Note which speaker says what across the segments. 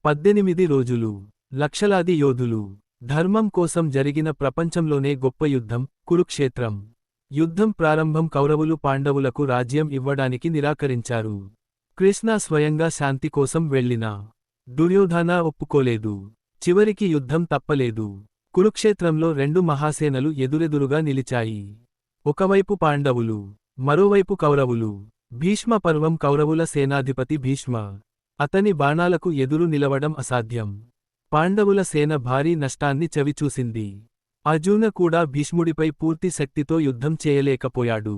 Speaker 1: 18 రోజులు, లక్షలాది యోధులు. ధర్మం కోసం జరిగిన ప్రపంచంలోనే గొప్ప యుద్ధం, కురుక్షేత్రం. యుద్ధం ప్రారంభం కౌరవులు పాండవులకు రాజ్యం ఇవ్వడానికి నిరాకరించారు. కృష్ణ స్వయంగా శాంతి కోసం వెళ్ళినా దుర్యోధన ఒప్పుకోలేదు. చివరికి యుద్ధం తప్పలేదు. కురుక్షేత్రంలో రెండు మహాసేనలు ఎదురెదురుగా నిలిచాయి. ఒకవైపు పాండవులు, మరోవైపు కౌరవులు. భీష్మ పర్వం కౌరవుల సేనాధిపతి భీష్మ. అతని బాణాలకు ఎదురు నిలవడం అసాధ్యం. పాండవుల సేన భారీ నష్టాన్ని చవిచూసింది. అర్జున కూడా భీష్ముడిపై పూర్తి శక్తితో యుద్ధం చేయలేకపోయాడు.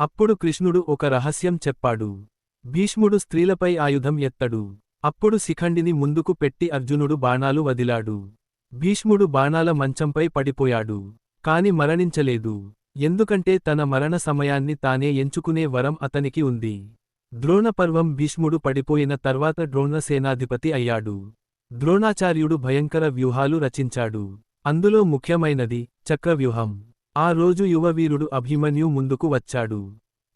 Speaker 1: అప్పుడు కృష్ణుడు ఒక రహస్యం చెప్పాడు. భీష్ముడు స్త్రీలపై ఆయుధం ఎత్తడు. అప్పుడు శిఖండిని ముందుకు పెట్టి అర్జునుడు బాణాలు వదిలాడు. భీష్ముడు బాణాల మంచంపై పడిపోయాడు. కాని మరణించలేదు. ఎందుకంటే తన మరణ సమయాన్ని తానే ఎంచుకునే వరం అతనికి ఉంది. ద్రోణపర్వం భీష్ముడు పడిపోయిన తర్వాత ద్రోణ సేనాధిపతి అయ్యాడు. ద్రోణాచార్యుడు భయంకర వ్యూహాలు రచించాడు. అందులో ముఖ్యమైనది చక్రవ్యూహం. ఆ రోజు యువవీరుడు అభిమన్యు ముందుకు వచ్చాడు.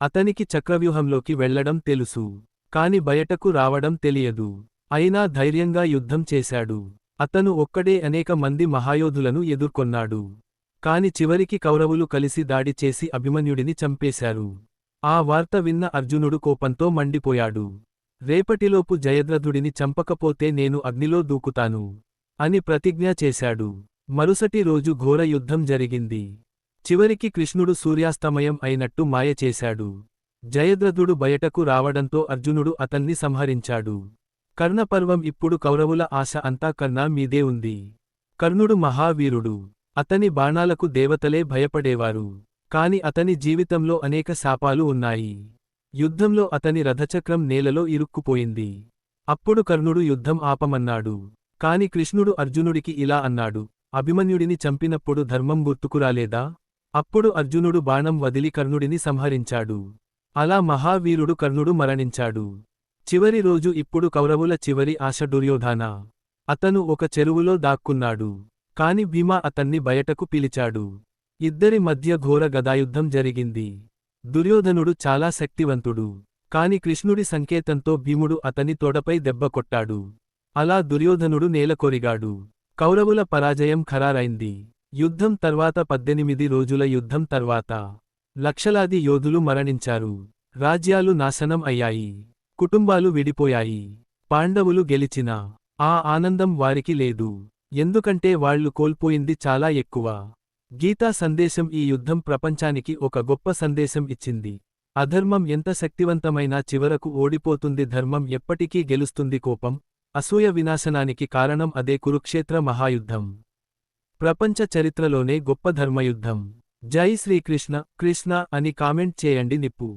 Speaker 1: అతనికి చక్రవ్యూహంలోకి వెళ్లడం తెలుసు. కాని బయటకు రావడం తెలియదు. అయినా ధైర్యంగా యుద్ధం చేశాడు. అతను ఒక్కడే అనేక మంది మహాయోధులను ఎదుర్కొన్నాడు. కాని చివరికి కౌరవులు కలిసి దాడి చేసి అభిమన్యుడిని చంపేశారు. ఆ వార్త విన్న అర్జునుడు కోపంతో మండిపోయాడు. రేపటిలోపు జయద్రథుడిని చంపకపోతే నేను అగ్నిలో దూకుతాను అని ప్రతిజ్ఞ చేశాడు. మరుసటి రోజు ఘోర యుద్ధం జరిగింది. చివరికి కృష్ణుడు సూర్యాస్తమయం అయినట్టు మాయ చేశాడు. జయద్రథుడు బయటకు రావడంతో అర్జునుడు అతన్ని సంహరించాడు. కర్ణపర్వం ఇప్పుడు కౌరవుల ఆశ అంతా కర్ణ మీదే ఉంది. కర్ణుడు మహావీరుడు. అతని బాణాలకు దేవతలే భయపడేవారు. కాని అతని జీవితంలో అనేక శాపాలు ఉన్నాయి. యుద్ధంలో అతని రథచక్రం నేలలో ఇరుక్కుపోయింది. అప్పుడు కర్ణుడు యుద్ధం ఆపమన్నాడు. కాని కృష్ణుడు అర్జునుడికి ఇలా అన్నాడు. అభిమన్యుడిని చంపినప్పుడు ధర్మం గుర్తుకురాలేదా? అప్పుడు అర్జునుడు బాణం వదిలి కర్ణుడిని సంహరించాడు. అలా మహావీరుడు కర్ణుడు మరణించాడు. చివరి రోజు ఇప్పుడు కౌరవుల చివరి ఆశ దుర్యోధన. అతను ఒక చెరువులో దాక్కున్నాడు. కాని భీమ అతన్ని బయటకు పిలిచాడు. ఇద్దరి మధ్య ఘోర గదాయుద్ధం జరిగింది. దుర్యోధనుడు చాలా శక్తివంతుడు. కాని కృష్ణుడి సంకేతంతో భీముడు అతని తొడపై దెబ్బ కొట్టాడు. అలా దుర్యోధనుడు నేలకొరిగాడు. కౌరవుల పరాజయం ఖరారైంది. యుద్ధం తర్వాత 18 రోజుల యుద్ధం తర్వాత లక్షలాది యోధులు మరణించారు. రాజ్యాలు నాశనం అయ్యాయి. కుటుంబాలు విడిపోయాయి. పాండవులు గెలిచినా ఆ ఆనందం వారికి లేదు. ఎందుకంటే వాళ్లు కోల్పోయింది చాలా ఎక్కువ. గీతా సందేశం ఈ యుద్ధం ప్రపంచానికి ఒక గొప్ప సందేశం ఇచ్చింది. అధర్మం ఎంత శక్తివంతమైనా చివరకు ఓడిపోతుంది. ధర్మం ఎప్పటికీ గెలుస్తుంది. కోపం, అసూయ వినాశనానికి కారణం అదే కురుక్షేత్ర మహాయుద్ధం. ప్రపంచ చరిత్రలోనే గొప్ప ధర్మయుద్ధం. జై శ్రీకృష్ణ. కృష్ణ అని కామెంట్ చేయండి. నిప్పు.